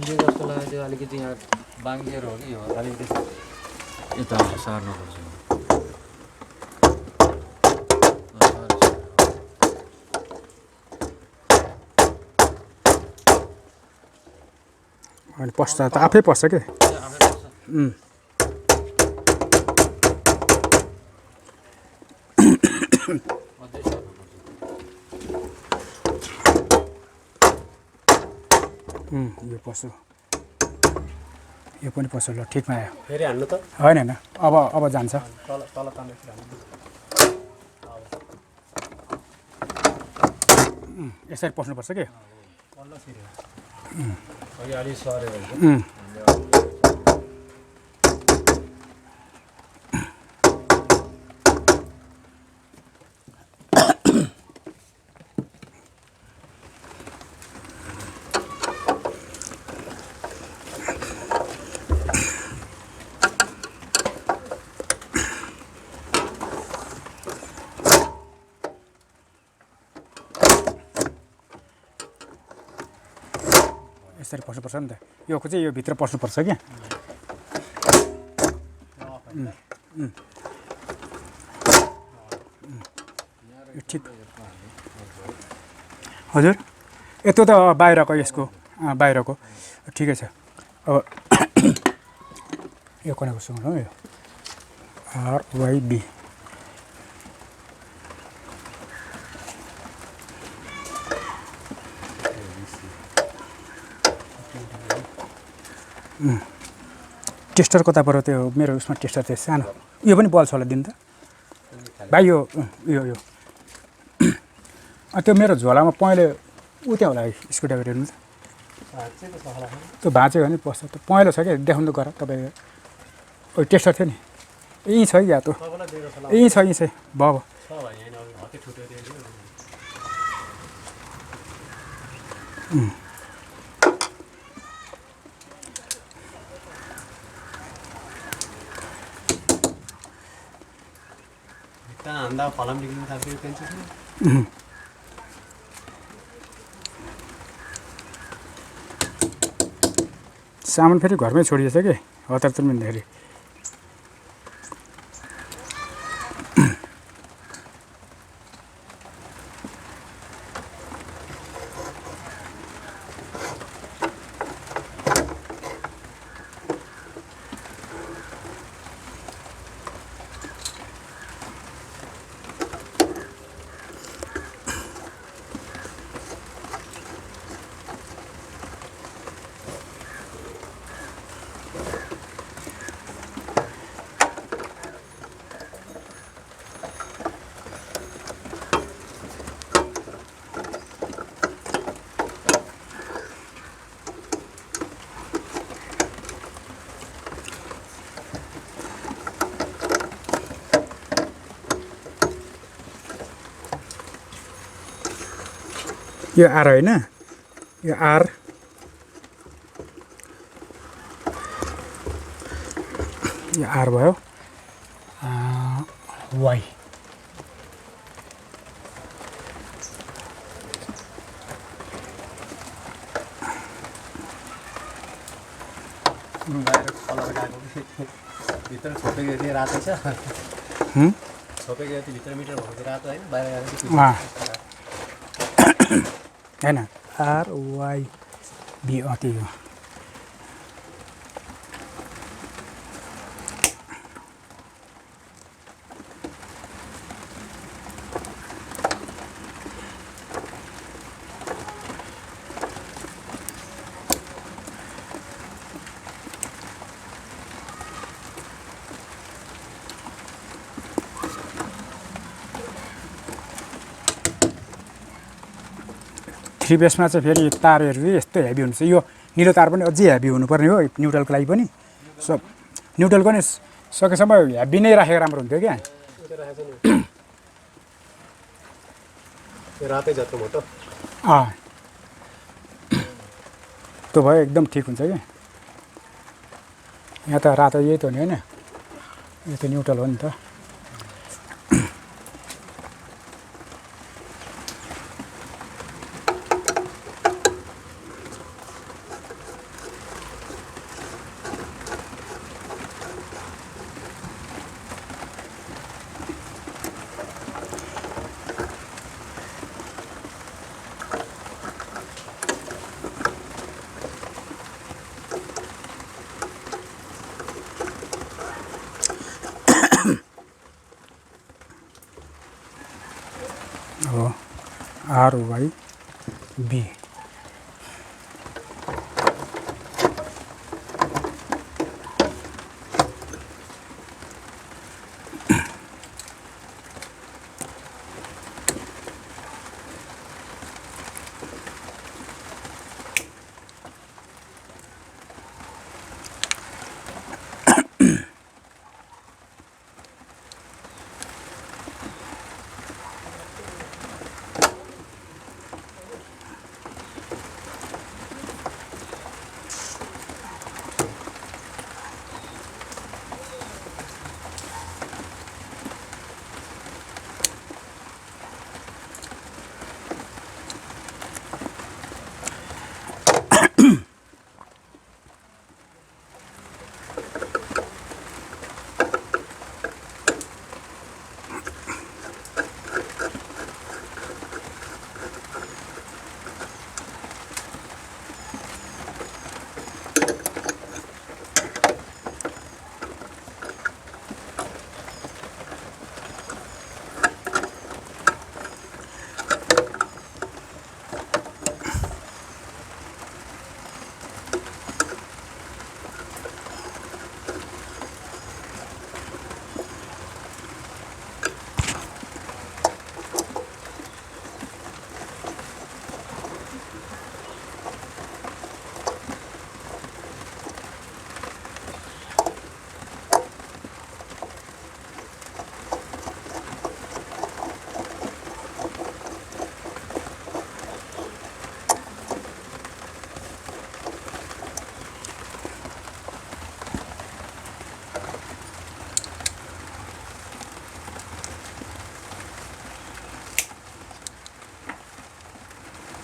बाङ्गियो जस्तो लाग्यो त्यो अलिकति यहाँ बाङ्गिएर हो कि हो अलिकति यता सार्नुपर्छ अनि पस्छ त आफै पस्छ के यो पस्यो यो पनि पस्यो ल ठिकमा आयो फेरि हान्नु त होइन होइन अब जान्छ तल तल तान्दै यसरी पस्नुपर्छ के अघि अलि सरेर यसरी पस्नुपर्छ नि त यो चाहिँ यो भित्र पस्नुपर्छ क्या ठिक हजुर यत्रो त बाहिरको यसको बाहिरको ठिकै छ अब यो कुनाको सुन्नु हो यो आरवाइबी टेस्टर कताबाट त्यो मेरो उसमा टेस्टर थियो सानो यो पनि बल्छ होला दिन त भाइ यो त्यो मेरो झोलामा पहेँलो उतै होला स्क्रुड्राइभर हेर्नु त त्यो भाँच्यो भने पस्छ त्यो पहेँलो छ क्या देखाउनु गर तपाईँको टेस्टर थियो नि यहीँ छ या त्यो यहीँ छ भयो हान्दा फलाम निक्लिनु थाल्थ्यो टेन्सन सामान फेरि घरमै छोडिएछ कि हतार त मिल्दाखेरि यो आर होइन यो आर यो आर भयो वाइ भित्र छोपेको यति रातो छ छोपेको यति भित्र मिटर भएको रातो होइन बाहिर होइन आरवाई बी त्यही हो थ्री बेसमा चाहिँ फेरि तारहरू चाहिँ यस्तो हेभी हुन्छ यो निलो तार पनि अझै हेभी हुनुपर्ने हो न्युट्रलको लागि पनि सब न्युट्रल पनि सकेसम्म हेभी नै राखेको राम्रो हुन्थ्यो क्या रातै जत्रो भयो त त्यो भयो एकदम ठिक हुन्छ क्या यहाँ त रातो यही त हो नि होइन यो त न्युट्रल हो नि त RYB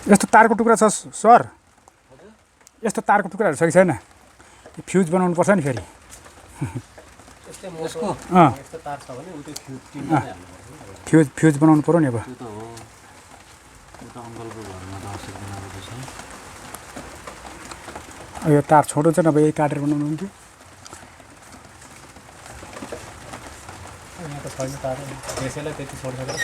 यस्तो तारको टुक्रा छ सर यस्तो तारको टुक्राहरू छ कि छैन फ्युज बनाउनु पर्छ नि फेरि यसको यस्तो तार छ भने उतै फ्युज टिम फ्युज बनाउनु पर्यो नि अब त्यो त हो त्यो त अङ्कलको घरमा त आवश्यक बनाएको छ यो तार छोटो चाहिँ अब यही काटेर बनाउनु हुन्थ्यो यहाँ त छैन तार त्यसैलाई त्यति छोडिसकेर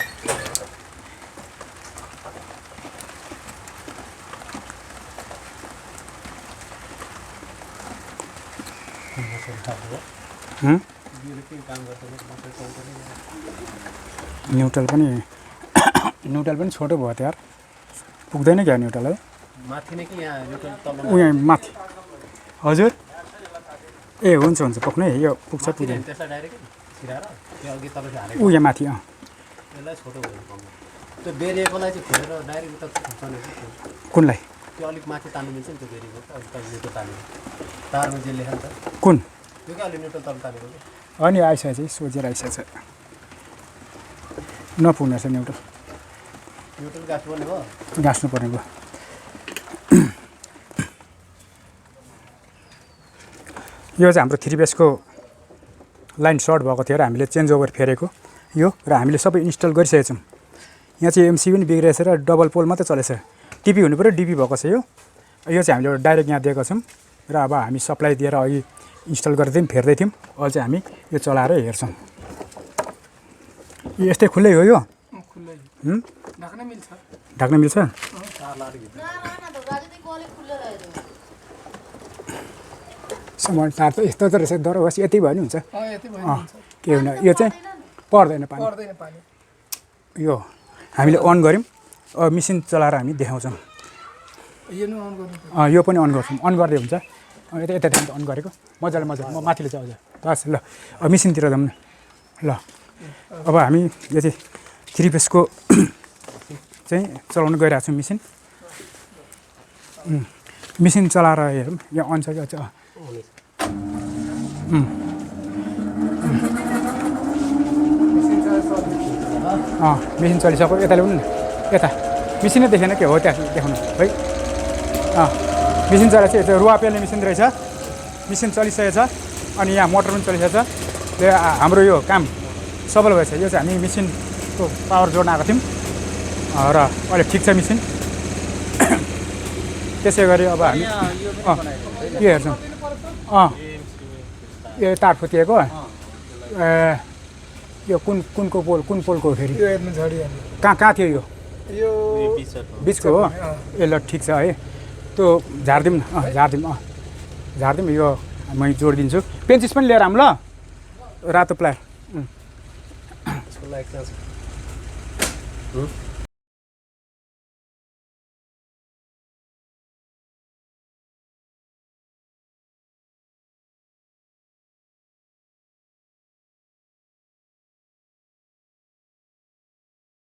न्युट्रल पनि छोटो भयो त यार पुग्दैन क्या न्युट्रल है माथि नै कि यहाँ न्युट्रल तल ऊ यहाँ माथि हजुर ए हुन्छ पक्नु है यो पुग्छ पुग्दैन त्यसलाई डाइरेक्ट छिराएर त्यो अघि तपाईले हालेको ऊ यहाँ माथि यसलाई छोटो गर्नु पर्छ त्यो बेरिएकोलाई चाहिँ खोलेर डाइरेक्ट उता खिच्ने कुनलाई त्यो अलिक माथि तान्नु मिल्छ नि त्यो बेरिएको अलिक तल न्युट्रल तान्नु तारमा जे लेखा नि त कुन त्यो क्या अलि न्युट्रल तल तानेको कि अनि आइसकेको चाहिँ सोचेर आइसकेको छ नपुग्ने रहेछ न्युट्रल गाँच्नु पर्ने भयो गाँच्नु पर्ने भयो यो चाहिँ हाम्रो 3 बेसको लाइन सर्ट भएको थियो र हामीले चेन्ज ओभर फेरेको यो र हामीले सबै इन्स्टल गरिसकेका छौँ यहाँ चाहिँ एमसी पनि बिग्रेछ र डबल पोल मात्रै चलेछ टिपी हुनु पऱ्यो डिपी भएको छ यो चाहिँ हामीले डाइरेक्ट यहाँ दिएको छौँ र अब हामी सप्लाई दिएर अघि इन्स्टल गर्दै थियौँ फेर्दै थियौँ अहिले चाहिँ हामी यो चलाएर हेर्छौँ यस्तै खुल्लै हो यो ढाक्न मिल्छ सामान तार त यस्तो त रहेछ डर होस् यति भयो नि हुन्छ के हुन यो चाहिँ पर्दैन पानी यो हामीले अन गऱ्यौँ अब मेसिन चलाएर हामी देखाउँछौँ यो पनि अन गर्छौँ अन गर्दै हुन्छ यता टाइम त अन गरेको मजाले म माथिले चाहिँ हजुर बस ल अब मेसिनतिर जाउँ न ल अब हामी यो चाहिँ 3 बेसको चाहिँ चलाउनु गइरहेको छौँ मेसिन चलाएर हेरौँ यहाँ अन छ कि मेसिन चलिसक्यो यता ल्याउनु न यता मेसिनै देखेन के हो त्यहाँ देखाउनु है मेसिन चलाएर चाहिँ रुवा पेल्ने मेसिन रहेछ मेसिन चलिसकेको छ अनि यहाँ मोटर पनि चलिसकेको छ त्यो हाम्रो यो काम सफल भएछ यो चाहिँ हामी मेसिनको पावर जोड्न आएको थियौँ र अहिले ठिक छ मेसिन त्यसै गरी अब हामी यो हेर्छौँ यो तार फुतिएको यो कुन पोलको फेरि कहाँ थियो यो यो बिचको हो ए ल ठिक छ है त्यो झारिदिउँ न झारिदिउँ यो म जोडिदिन्छु पेन्चिस पनि लिएर आऊँ ल रातो प्लायर यसको लागि